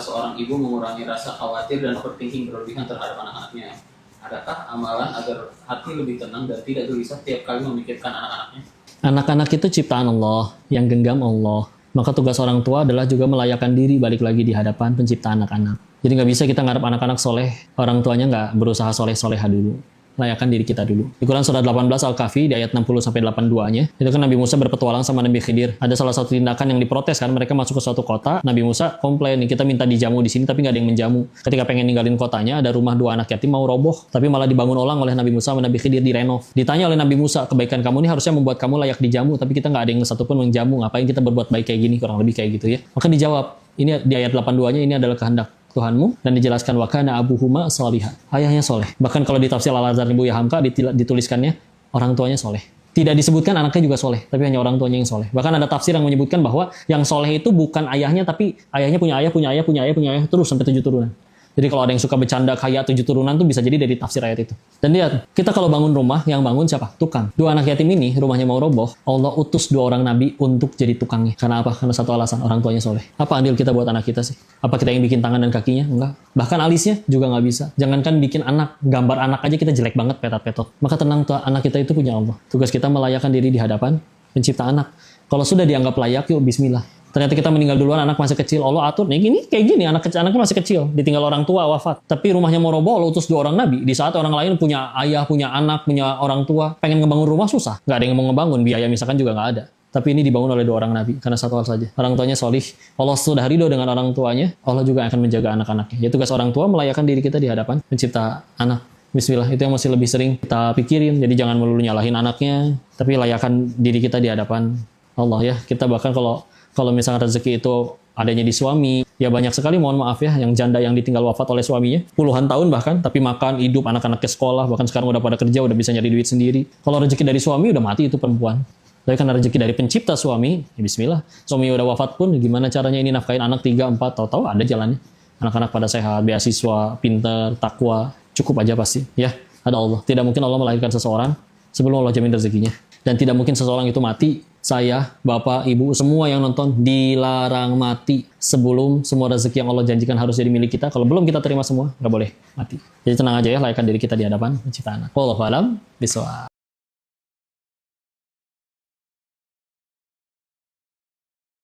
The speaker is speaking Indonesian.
seorang ibu mengurangi rasa khawatir dan overthinking berlebihan terhadap anak-anaknya? Adakah amalan agar hati lebih tenang dan tidak gelisah tiap kali memikirkan anak-anaknya? Anak-anak itu ciptaan Allah, yang genggam Allah. Maka tugas orang tua adalah juga melayakkan diri balik lagi di hadapan pencipta anak-anak. Jadi nggak bisa kita ngarep anak-anak soleh, orang tuanya nggak berusaha soleh-soleha dulu. Layakan diri kita dulu. Di Quran surat 18 Al-Kahfi di ayat 60-82-nya, itu kan Nabi Musa berpetualang sama Nabi Khidir. Ada salah satu tindakan yang diprotes kan, mereka masuk ke suatu kota, Nabi Musa komplain, nih kita minta dijamu di sini tapi nggak ada yang menjamu. Ketika pengen ninggalin kotanya, ada rumah 2 anak yatim mau roboh, tapi malah dibangun ulang oleh Nabi Musa sama Nabi Khidir, direnov. Ditanya oleh Nabi Musa, kebaikan kamu ini harusnya membuat kamu layak dijamu, tapi kita nggak ada yang satupun menjamu, ngapain kita berbuat baik kayak gini, kurang lebih kayak gitu ya. Maka dijawab, ini di ayat 82-nya, ini adalah kehendak Tuhanmu, dan dijelaskan wakana abuhuma salihah, ayahnya soleh. Bahkan kalau di tafsir Al-Azhar Ibu Yahamka dituliskannya orang tuanya soleh. Tidak disebutkan anaknya juga soleh, tapi hanya orang tuanya yang soleh. Bahkan ada tafsir yang menyebutkan bahwa yang soleh itu bukan ayahnya, tapi ayahnya punya ayah, punya ayah, punya ayah, punya ayah, terus sampai 7 turunan. Jadi kalau ada yang suka bercanda kaya 7 turunan tuh bisa jadi dari tafsir ayat itu. Dan lihat, kita kalau bangun rumah, yang bangun siapa? Tukang. 2 anak yatim ini, rumahnya mau roboh, Allah utus 2 orang nabi untuk jadi tukangnya. Karena apa? Karena satu alasan, orang tuanya soleh. Apa andil kita buat anak kita sih? Apa kita yang bikin tangan dan kakinya? Enggak. Bahkan alisnya juga nggak bisa. Jangankan bikin anak, gambar anak aja kita jelek banget, petat-petot. Maka tenang, anak kita itu punya Allah. Tugas kita melayakkan diri di hadapan pencipta anak. Kalau sudah dianggap layak, yuk bismillah. Ternyata kita meninggal duluan, anak masih kecil, Allah atur, nih gini, kayak gini, anaknya masih kecil, ditinggal orang tua, wafat. Tapi rumahnya mau roboh, Allah utus 2 orang nabi. Di saat orang lain punya ayah, punya anak, punya orang tua, pengen ngebangun rumah susah. Nggak ada yang mau ngebangun, biaya misalkan juga nggak ada. Tapi ini dibangun oleh 2 orang nabi, karena satu hal saja. Orang tuanya solih, Allah sudah ridho dengan orang tuanya, Allah juga akan menjaga anak-anaknya. Ya tugas orang tua melayakkan diri kita di hadapan pencipta anak. Bismillah, itu yang masih lebih sering kita pikirin. Jadi jangan melulu nyalahin anaknya, tapi layakan diri kita di hadapan Allah ya. Kita bahkan kalau misalnya rezeki itu adanya di suami, ya banyak sekali, mohon maaf ya, yang janda yang ditinggal wafat oleh suaminya, puluhan tahun bahkan, tapi makan, hidup, anak-anaknya sekolah, bahkan sekarang udah pada kerja, udah bisa nyari duit sendiri. Kalau rezeki dari suami, udah mati itu perempuan. Tapi karena rezeki dari pencipta suami, ya bismillah. Suami udah wafat pun, gimana caranya ini nafkahin anak 3, 4, tahu-tahu ada jalannya. Anak-anak pada sehat, beasiswa, pinter, takwa, cukup aja pasti. Ya, ada Allah. Tidak mungkin Allah melahirkan seseorang sebelum Allah jamin rezekinya. Dan tidak mungkin seseorang itu mati, saya, bapak, ibu, semua yang nonton dilarang mati sebelum semua rezeki yang Allah janjikan harus jadi milik kita. Kalau belum kita terima semua, nggak boleh mati. Jadi tenang aja ya, layakkan diri kita di hadapan pencipta anak. Wallahu a'lam bishawab.